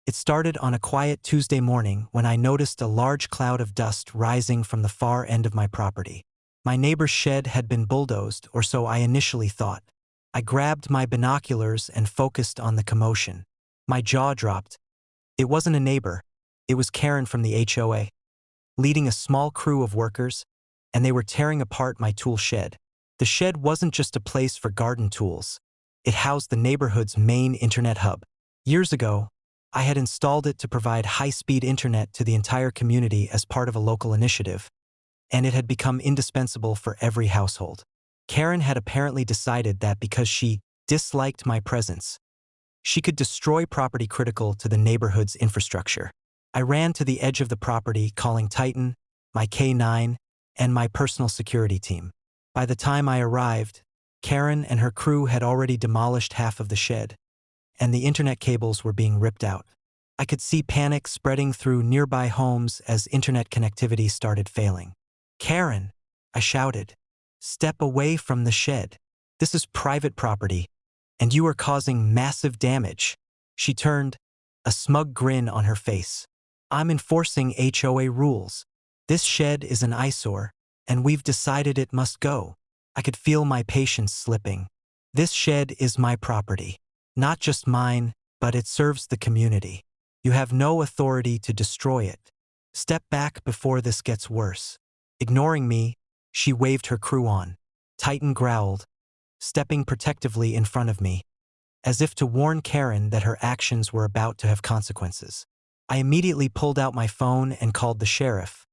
It started on a quiet Tuesday morning when I noticed a large cloud of dust rising from the far end of my property. My neighbor's shed had been bulldozed, or so I initially thought. I grabbed my binoculars and focused on the commotion. My jaw dropped. It wasn't a neighbor. It was Karen from the HOA, leading a small crew of workers, and they were tearing apart my tool shed. The shed wasn't just a place for garden tools. It housed the neighborhood's main internet hub. Years ago, I had installed it to provide high-speed internet to the entire community as part of a local initiative, and it had become indispensable for every household. Karen had apparently decided that because she disliked my presence, she could destroy property critical to the neighborhood's infrastructure. I ran to the edge of the property, calling Titan, my K9, and my personal security team. By the time I arrived, Karen and her crew had already demolished half of the shed, and the internet cables were being ripped out. I could see panic spreading through nearby homes as internet connectivity started failing. "Karen," I shouted, "step away from the shed. This is private property, and you are causing massive damage." She turned, a smug grin on her face. "I'm enforcing HOA rules. This shed is an eyesore, and we've decided it must go." I could feel my patience slipping. "This shed is my property. Not just mine, but it serves the community. You have no authority to destroy it. Step back before this gets worse." Ignoring me, she waved her crew on. Titan growled, stepping protectively in front of me, as if to warn Karen that her actions were about to have consequences. I immediately pulled out my phone and called the sheriff,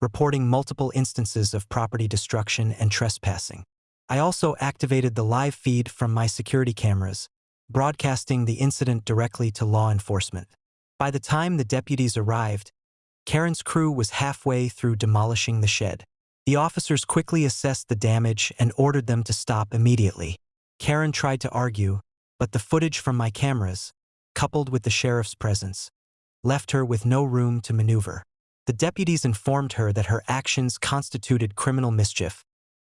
reporting multiple instances of property destruction and trespassing. I also activated the live feed from my security cameras, broadcasting the incident directly to law enforcement. By the time the deputies arrived, Karen's crew was halfway through demolishing the shed. The officers quickly assessed the damage and ordered them to stop immediately. Karen tried to argue, but the footage from my cameras, coupled with the sheriff's presence, left her with no room to maneuver. The deputies informed her that her actions constituted criminal mischief,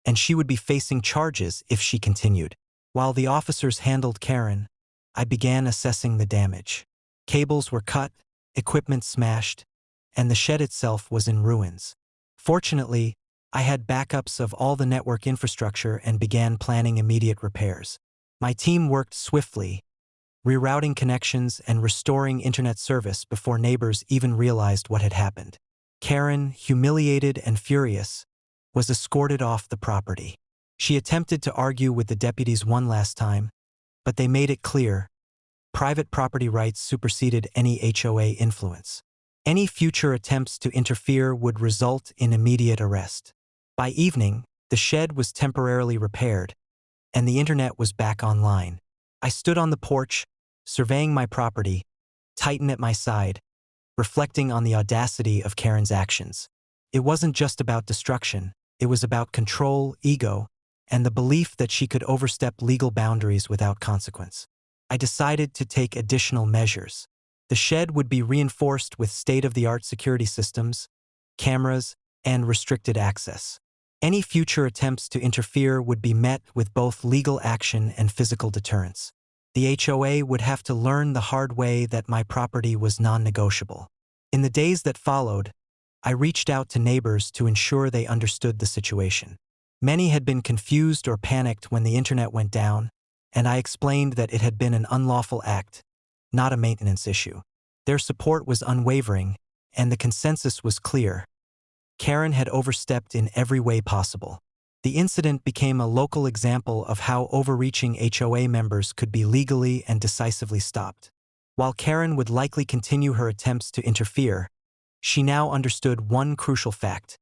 and she would be facing charges if she continued. While the officers handled Karen, I began assessing the damage. Cables were cut, equipment smashed, and the shed itself was in ruins. Fortunately, I had backups of all the network infrastructure and began planning immediate repairs. My team worked swiftly, rerouting connections and restoring internet service before neighbors even realized what had happened. Karen, humiliated and furious, was escorted off the property. She attempted to argue with the deputies one last time, but they made it clear private property rights superseded any HOA influence. Any future attempts to interfere would result in immediate arrest. By evening, the shed was temporarily repaired, and the internet was back online. I stood on the porch, surveying my property, Titan at my side, reflecting on the audacity of Karen's actions. It wasn't just about destruction, it was about control, ego, and the belief that she could overstep legal boundaries without consequence. I decided to take additional measures. The shed would be reinforced with state-of-the-art security systems, cameras, and restricted access. Any future attempts to interfere would be met with both legal action and physical deterrence. The HOA would have to learn the hard way that my property was non-negotiable. In the days that followed, I reached out to neighbors to ensure they understood the situation. Many had been confused or panicked when the internet went down, and I explained that it had been an unlawful act, not a maintenance issue. Their support was unwavering, and the consensus was clear. Karen had overstepped in every way possible. The incident became a local example of how overreaching HOA members could be legally and decisively stopped. While Karen would likely continue her attempts to interfere, she now understood one crucial fact: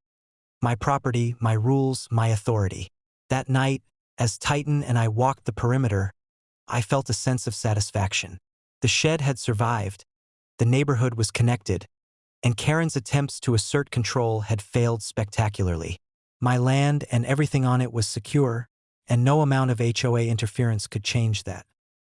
my property, my rules, my authority. That night, as Titan and I walked the perimeter, I felt a sense of satisfaction. The shed had survived, the neighborhood was connected, and Karen's attempts to assert control had failed spectacularly. My land and everything on it was secure, and no amount of HOA interference could change that.